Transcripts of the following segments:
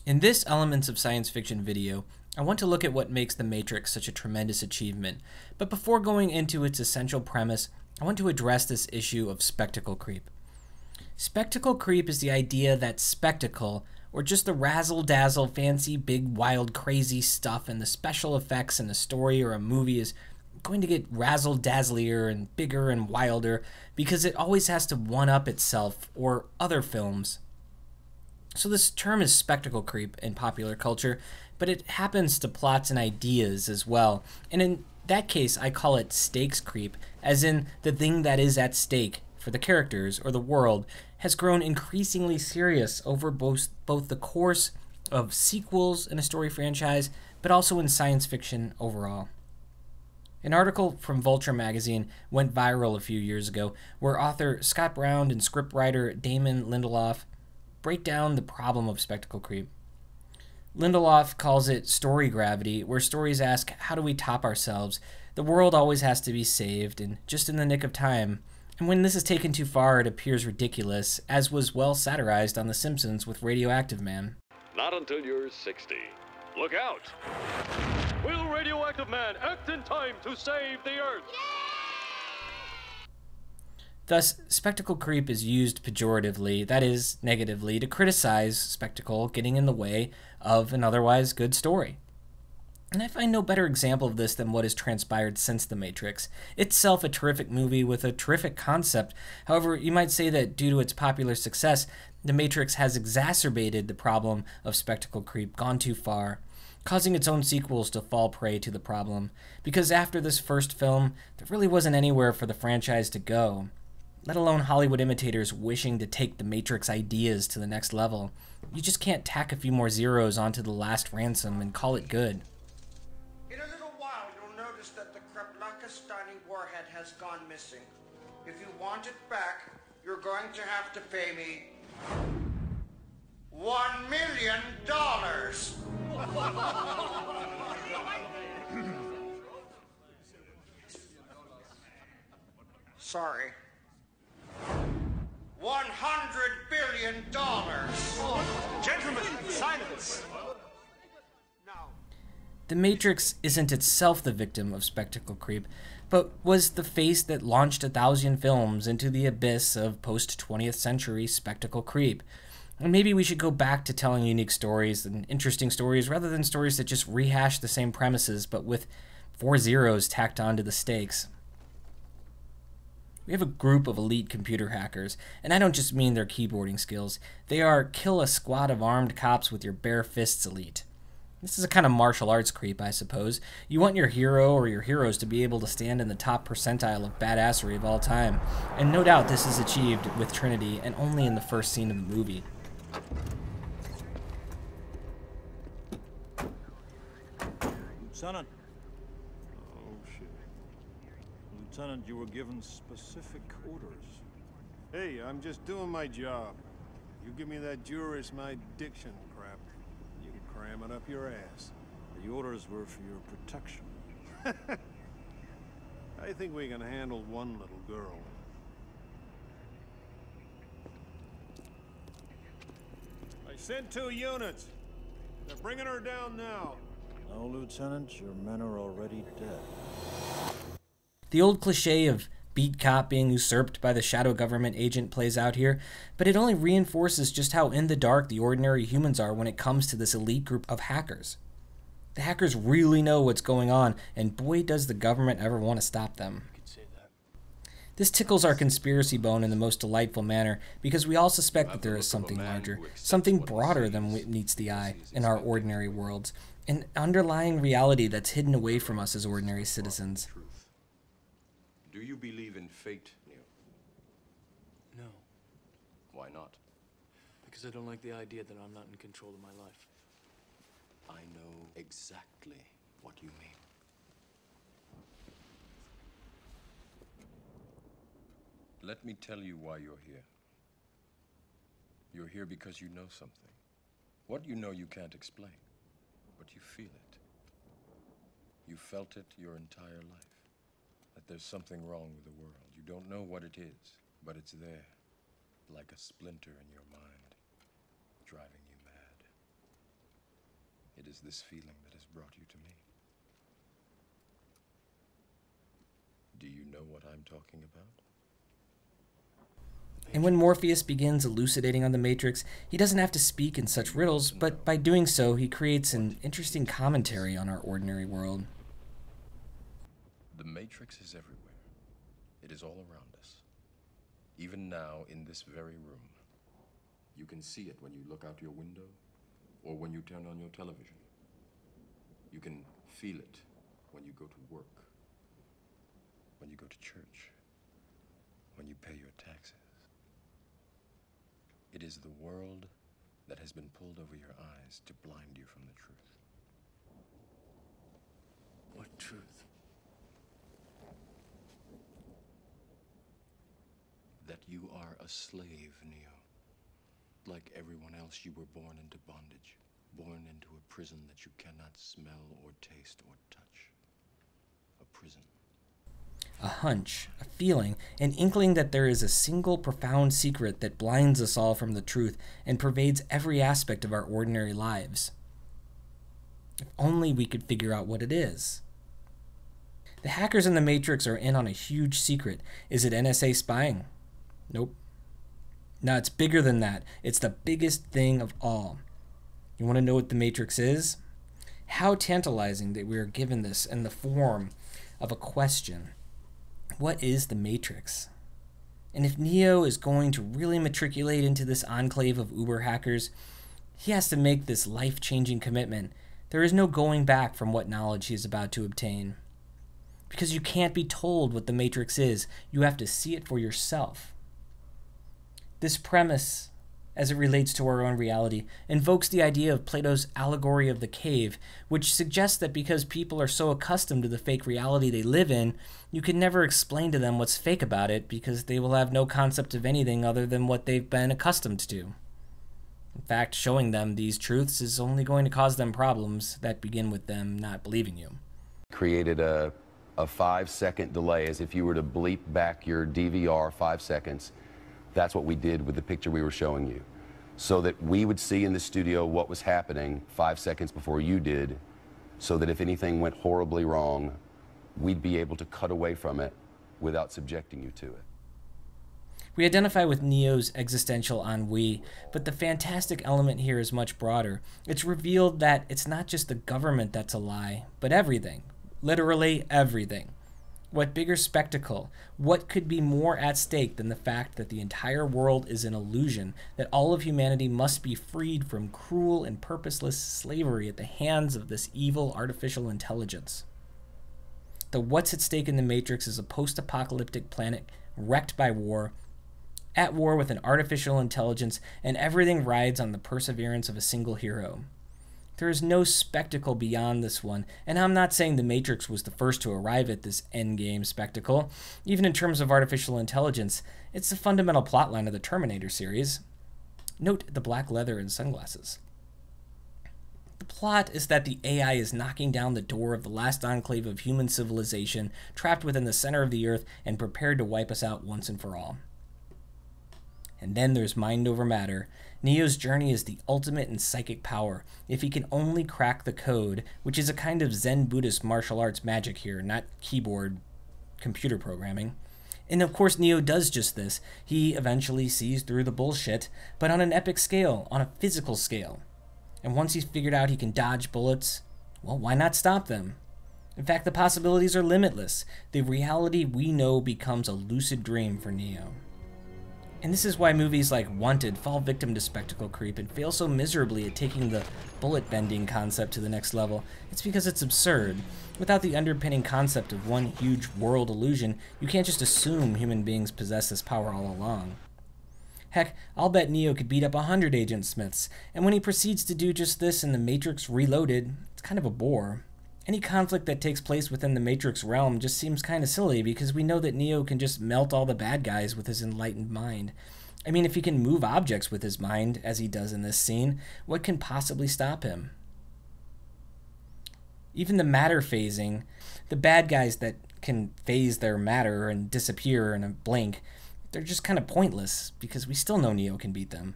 In this Elements of Science Fiction video, I want to look at what makes The Matrix such a tremendous achievement, but before going into its essential premise, I want to address this issue of spectacle creep. Spectacle creep is the idea that spectacle, or just the razzle-dazzle, fancy, big, wild, crazy stuff and the special effects in a story or a movie is going to get razzle-dazzlier and bigger and wilder because it always has to one-up itself or other films. So this term is spectacle creep in popular culture, but it happens to plots and ideas as well. And in that case, I call it stakes creep, as in the thing that is at stake for the characters or the world has grown increasingly serious over both the course of sequels in a story franchise, but also in science fiction overall. An article from Vulture magazine went viral a few years ago where author Scott Brown and scriptwriter Damon Lindelof break down the problem of spectacle creep. Lindelof calls it story gravity, where stories ask, how do we top ourselves? The world always has to be saved, and just in the nick of time. And when this is taken too far, it appears ridiculous, as was well satirized on The Simpsons with Radioactive Man. Not until you're 60. Look out! Will Radioactive Man act in time to save the Earth? Thus, spectacle creep is used pejoratively, that is, negatively, to criticize spectacle getting in the way of an otherwise good story. And I find no better example of this than what has transpired since The Matrix. Itself a terrific movie with a terrific concept. However, you might say that due to its popular success, The Matrix has exacerbated the problem of spectacle creep, gone too far, causing its own sequels to fall prey to the problem. Because after this first film, there really wasn't anywhere for the franchise to go, let alone Hollywood imitators wishing to take The Matrix ideas to the next level. You just can't tack a few more zeros onto The Last Ransom and call it good. In a little while, you'll notice that the Kreplakistani warhead has gone missing. If you want it back, you're going to have to pay me $1 million. Sorry. $100 billion. Gentlemen, silence. The Matrix isn't itself the victim of spectacle creep, but was the face that launched 1,000 films into the abyss of post-20th century spectacle creep. And maybe we should go back to telling unique stories and interesting stories rather than stories that just rehash the same premises but with 4 zeros tacked onto the stakes. We have a group of elite computer hackers, and I don't just mean their keyboarding skills. They are kill a squad of armed cops with your bare fists elite. This is a kind of martial arts creep, I suppose. You want your hero or your heroes to be able to stand in the top percentile of badassery of all time. And no doubt this is achieved with Trinity, and only in the first scene of the movie. Lieutenant. Oh, shit. Lieutenant, you were given specific orders. Hey, I'm just doing my job. You give me that jurist my diction crap. You can cram it up your ass. The orders were for your protection. I think we can handle one little girl. I sent 2 units. They're bringing her down now. No, Lieutenant, your men are already dead. The old cliche of beat cop being usurped by the shadow government agent plays out here, but it only reinforces just how in the dark the ordinary humans are when it comes to this elite group of hackers. The hackers really know what's going on, and boy does the government ever want to stop them. This tickles our conspiracy bone in the most delightful manner, because we all suspect that there is something larger, something broader than what meets the eye in our ordinary worlds, an underlying reality that's hidden away from us as ordinary citizens. Do you believe in fate, Neo? No, Why not? because I don't like the idea that I'm not in control of my life. I know exactly what you mean. Let me tell you why you're here. You're here because you know something. What you know you can't explain, but you feel it. You felt it your entire life. That there's something wrong with the world. You don't know what it is, but it's there, like a splinter in your mind, driving you mad. It is this feeling that has brought you to me. Do you know what I'm talking about? And when Morpheus begins elucidating on the Matrix, he doesn't have to speak in such riddles, but by doing so, he creates an interesting commentary on our ordinary world. The Matrix is everywhere. It is all around us. Even now, in this very room. You can see it when you look out your window or when you turn on your television. You can feel it when you go to work, when you go to church, when you pay your taxes. It is the world that has been pulled over your eyes to blind you from the truth. What truth? That you are a slave, Neo. Like everyone else, you were born into bondage, born into a prison that you cannot smell or taste or touch. A prison. A hunch, a feeling, an inkling that there is a single profound secret that blinds us all from the truth and pervades every aspect of our ordinary lives. If only we could figure out what it is. The hackers in the Matrix are in on a huge secret. Is it NSA spying? Nope. No, it's bigger than that. It's the biggest thing of all. You want to know what the Matrix is? How tantalizing that we are given this in the form of a question. What is the Matrix? And if Neo is going to really matriculate into this enclave of Uber hackers, he has to make this life-changing commitment. There is no going back from what knowledge he is about to obtain. Because you can't be told what the Matrix is. You have to see it for yourself. This premise, as it relates to our own reality, invokes the idea of Plato's allegory of the cave, which suggests that because people are so accustomed to the fake reality they live in, you can never explain to them what's fake about it because they will have no concept of anything other than what they've been accustomed to. In fact, showing them these truths is only going to cause them problems that begin with them not believing you. Created a 5-second delay, as if you were to bleep back your DVR 5 seconds. That's what we did with the picture we were showing you, so that we would see in the studio what was happening 5 seconds before you did, so that if anything went horribly wrong, we'd be able to cut away from it without subjecting you to it. We identify with Neo's existential ennui, but the fantastic element here is much broader. It's revealed that it's not just the government that's a lie, but everything. Literally everything. What bigger spectacle? What could be more at stake than the fact that the entire world is an illusion, that all of humanity must be freed from cruel and purposeless slavery at the hands of this evil artificial intelligence? The what's at stake in the Matrix is a post-apocalyptic planet wrecked by war, at war with an artificial intelligence, and everything rides on the perseverance of a single hero. There is no spectacle beyond this one, and I'm not saying the Matrix was the first to arrive at this endgame spectacle. Even in terms of artificial intelligence, it's the fundamental plotline of the Terminator series. Note the black leather and sunglasses. The plot is that the AI is knocking down the door of the last enclave of human civilization, trapped within the center of the earth and prepared to wipe us out once and for all. And then there's mind over matter. Neo's journey is the ultimate in psychic power, if he can only crack the code, which is a kind of Zen Buddhist martial arts magic here, not keyboard computer programming. And of course Neo does just this. He eventually sees through the bullshit, but on an epic scale, on a physical scale. And once he's figured out he can dodge bullets, well, why not stop them? In fact, the possibilities are limitless. The reality we know becomes a lucid dream for Neo. And this is why movies like Wanted fall victim to spectacle creep and fail so miserably at taking the bullet-bending concept to the next level. It's because it's absurd. Without the underpinning concept of one huge world illusion, you can't just assume human beings possess this power all along. Heck, I'll bet Neo could beat up 100 Agent Smiths, and when he proceeds to do just this in The Matrix Reloaded, it's kind of a bore. Any conflict that takes place within the Matrix realm just seems kind of silly because we know that Neo can just melt all the bad guys with his enlightened mind. I mean, if he can move objects with his mind, as he does in this scene, what can possibly stop him? Even the matter phasing, the bad guys that can phase their matter and disappear in a blink, they're just kind of pointless because we still know Neo can beat them.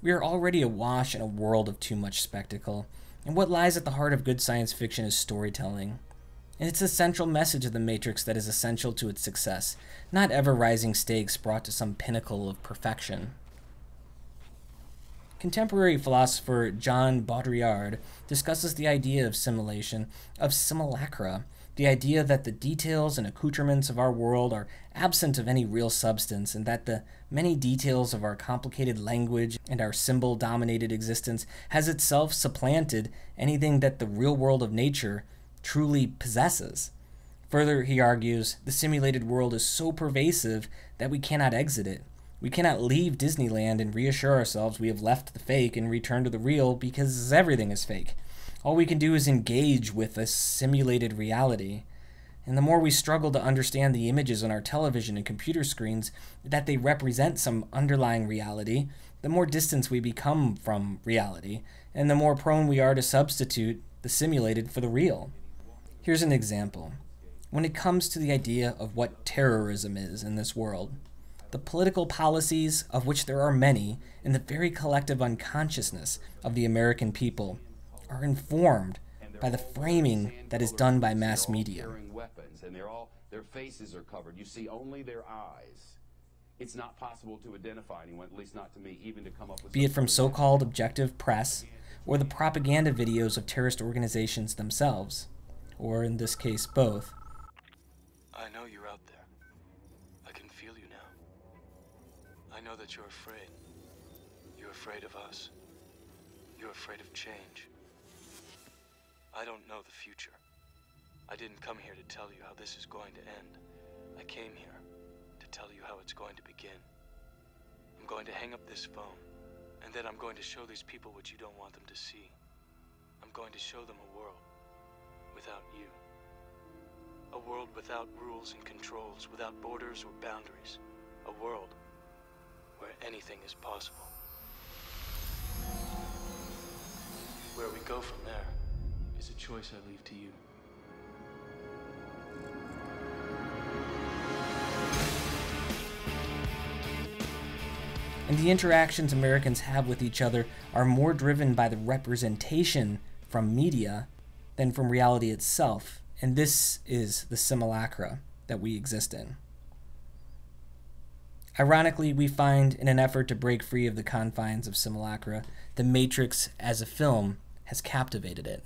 We are already awash in a world of too much spectacle, and what lies at the heart of good science fiction is storytelling. And it's the central message of The Matrix that is essential to its success, not ever-rising stakes brought to some pinnacle of perfection. Contemporary philosopher John Baudrillard discusses the idea of simulation, of simulacra, the idea that the details and accoutrements of our world are absent of any real substance, and that the many details of our complicated language and our symbol-dominated existence has itself supplanted anything that the real world of nature truly possesses. Further, he argues, the simulated world is so pervasive that we cannot exit it. We cannot leave Disneyland and reassure ourselves we have left the fake and return to the real because everything is fake. All we can do is engage with a simulated reality. And the more we struggle to understand the images on our television and computer screens, that they represent some underlying reality, the more distant we become from reality, and the more prone we are to substitute the simulated for the real. Here's an example. When it comes to the idea of what terrorism is in this world, the political policies, of which there are many, and the very collective unconsciousness of the American people are informed by the framing that is done by mass media. Weapons, and their faces are covered. You see only their eyes. It's not possible to identify anyone, at least not to me, even to come up with... Be it from so-called objective press, or the propaganda videos of terrorist organizations themselves, or in this case, both. I know you're out there. I can feel you now. I know that you're afraid. You're afraid of us. You're afraid of change. I don't know the future. I didn't come here to tell you how this is going to end. I came here to tell you how it's going to begin. I'm going to hang up this phone, and then I'm going to show these people what you don't want them to see. I'm going to show them a world without you. A world without rules and controls, without borders or boundaries. A world where anything is possible. Where we go from there is a choice I leave to you. And the interactions Americans have with each other are more driven by the representation from media than from reality itself. And this is the simulacra that we exist in. Ironically, we find, in an effort to break free of the confines of simulacra, The Matrix as a film has captivated it.